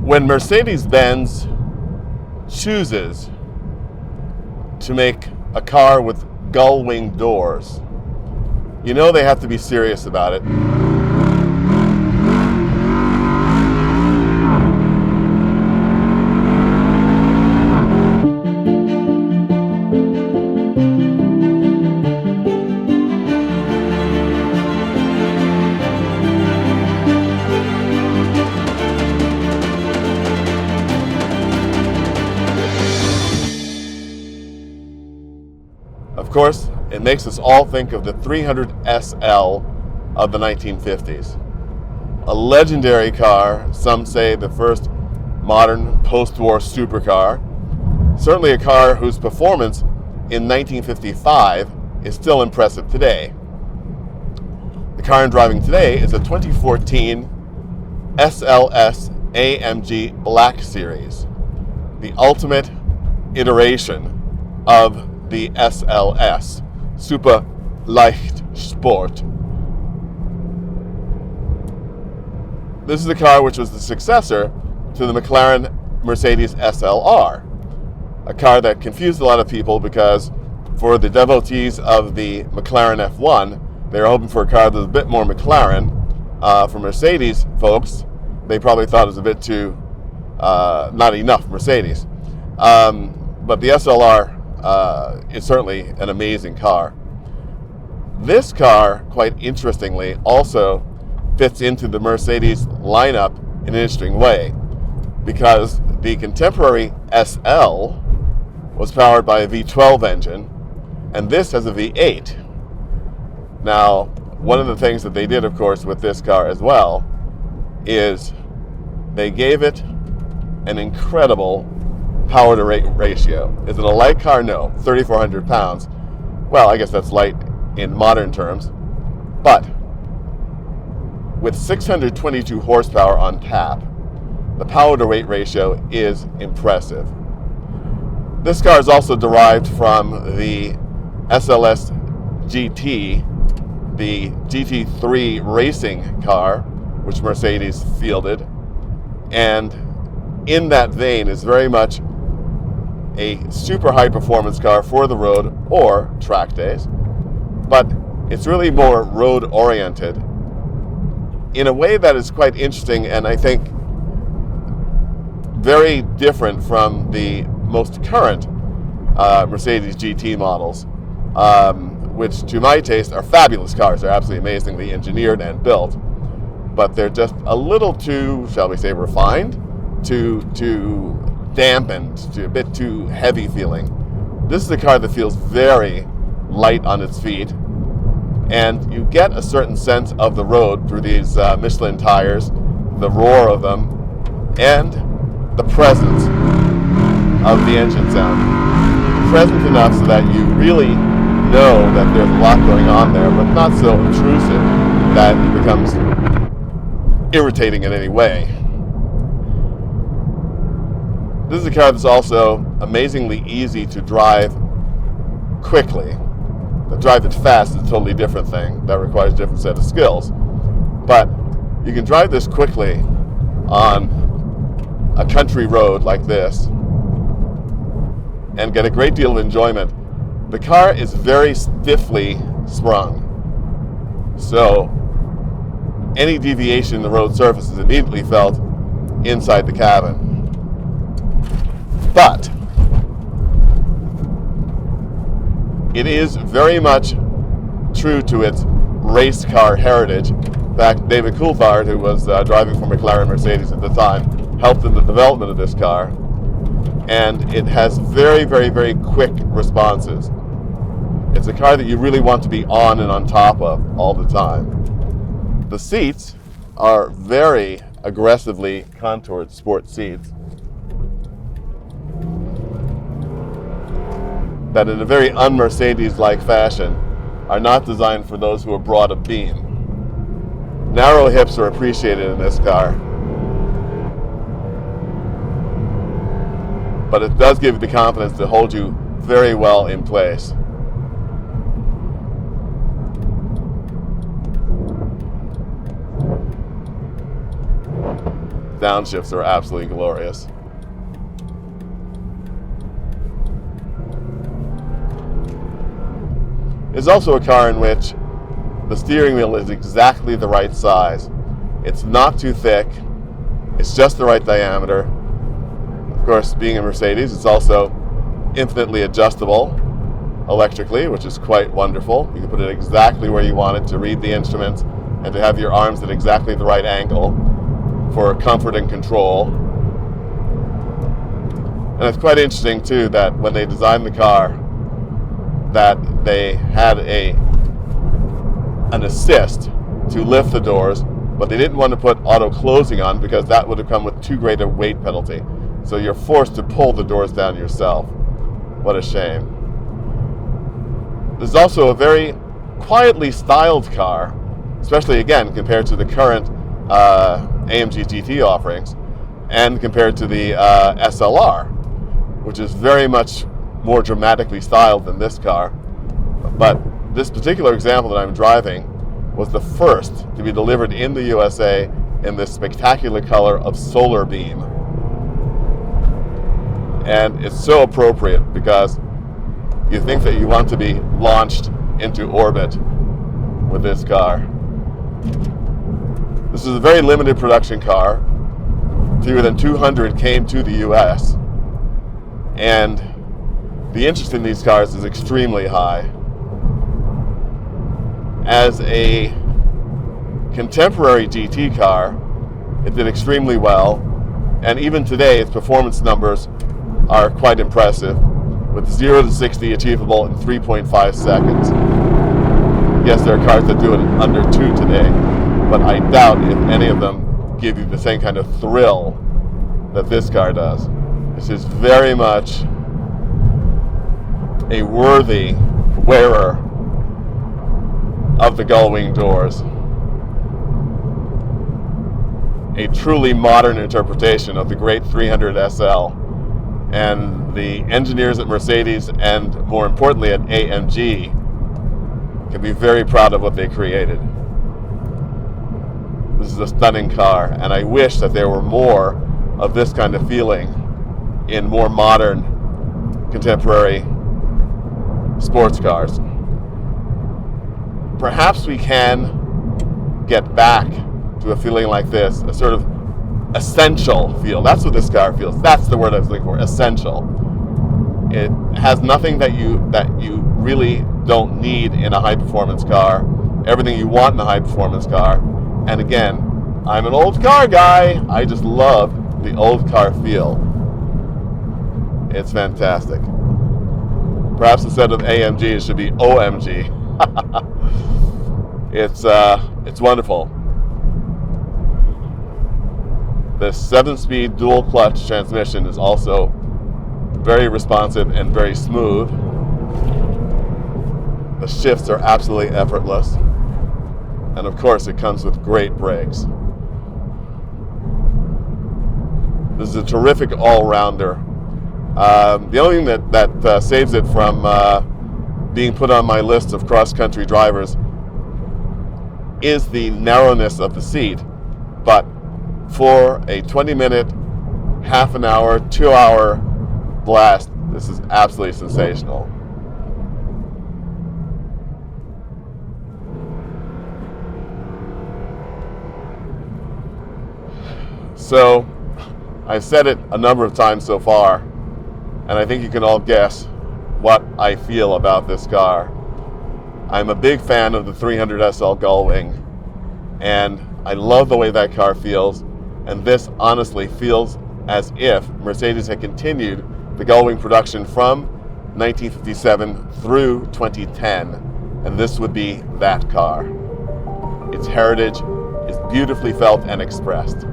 When Mercedes-Benz chooses to make a car with gullwing doors, you know they have to be serious about it. Of course, it makes us all think of the 300 SL of the 1950s. A legendary car, some say the first modern post-war supercar. Certainly a car whose performance in 1955 is still impressive today. The car I'm driving today is a 2014 SLS AMG Black Series, the ultimate iteration of the SLS, Super Leicht Sport. This is the car which was the successor to the McLaren Mercedes SLR, a car that confused a lot of people because for the devotees of the McLaren F1, they were hoping for a car that was a bit more McLaren. For Mercedes folks, they probably thought it was a bit too, not enough Mercedes. But the SLR is certainly an amazing car. This car, quite interestingly, also fits into the Mercedes lineup in an interesting way, because the contemporary SL was powered by a V12 engine, and this has a V8. Now, one of the things that they did, of course, with this car as well, is they gave it an incredible power to weight ratio. Is it a light car? No. 3,400 pounds. Well, I guess that's light in modern terms. But with 622 horsepower on tap, the power to weight ratio is impressive. This car is also derived from the SLS GT, the GT3 racing car, which Mercedes fielded. And in that vein is very much a super high performance car for the road or track days, but it's really more road oriented in a way that is quite interesting, and I think very different from the most current Mercedes GT models, which to my taste are fabulous cars. They're absolutely amazingly engineered and built, but they're just a little too, shall we say, refined, too dampened, a bit too heavy feeling. This is a car that feels very light on its feet, and you get a certain sense of the road through these Michelin tires, the roar of them, and the presence of the engine sound. Present enough so that you really know that there's a lot going on there, but not so intrusive that it becomes irritating in any way. This is a car that's also amazingly easy to drive quickly. To drive it fast is a totally different thing. That requires a different set of skills. But you can drive this quickly on a country road like this and get a great deal of enjoyment. The car is very stiffly sprung, so any deviation in the road surface is immediately felt inside the cabin. But it is very much true to its race car heritage. In fact, David Coulthard, who was driving for McLaren Mercedes at the time, helped in the development of this car, and it has very, very, very quick responses. It's a car that you really want to be on and on top of all the time. The seats are very aggressively contoured sport seats that in a very un-Mercedes-like fashion are not designed for those who are broad of beam. Narrow hips are appreciated in this car, but it does give you the confidence to hold you very well in place. downshifts are absolutely glorious. It's also a car in which the steering wheel is exactly the right size. It's not too thick. It's just the right diameter. Of course, being a Mercedes, it's also infinitely adjustable electrically, which is quite wonderful. You can put it exactly where you want it to read the instruments and to have your arms at exactly the right angle for comfort and control. And it's quite interesting too that when they designed the car, that they had an assist to lift the doors, but they didn't want to put auto closing on because that would have come with too great a weight penalty. So you're forced to pull the doors down yourself. What a shame. This is also a very quietly styled car, especially again compared to the current AMG GT offerings and compared to the SLR, which is very much more dramatically styled than this car. But this particular example that I'm driving was the first to be delivered in the USA in this spectacular color of solar beam. And it's so appropriate because you think that you want to be launched into orbit with this car. This is a very limited production car. Fewer than 200 came to the US. And the interest in these cars is extremely high. As a contemporary GT car, it did extremely well. And even today, its performance numbers are quite impressive, with 0 to 60 achievable in 3.5 seconds. Yes, there are cars that do it in under 2 today, but I doubt if any of them give you the same kind of thrill that this car does. This is very much a worthy wearer of the Gullwing doors. A truly modern interpretation of the great 300 SL. And the engineers at Mercedes and more importantly at AMG can be very proud of what they created. This is a stunning car, and I wish that there were more of this kind of feeling in more modern, contemporary sports cars. Perhaps we can get back to a feeling like this, a sort of essential feel. That's what this car feels. That's the word I was looking for, essential. It has nothing that you really don't need in a high-performance car, everything you want in a high-performance car. And again, I'm an old car guy. I just love the old car feel. It's fantastic. Perhaps instead of AMG, it should be OMG. It's wonderful. The 7-speed dual clutch transmission is also very responsive and very smooth. The shifts are absolutely effortless. And of course, it comes with great brakes. This is a terrific all-rounder. The only thing that saves it from being put on my list of cross-country drivers is the narrowness of the seat. But for a 20-minute, half an hour, 2-hour blast, this is absolutely sensational. So, I've said it a number of times so far, and I think you can all guess what I feel about this car. I'm a big fan of the 300 SL Gullwing, and I love the way that car feels, and this honestly feels as if Mercedes had continued the Gullwing production from 1957 through 2010, and this would be that car. Its heritage is beautifully felt and expressed.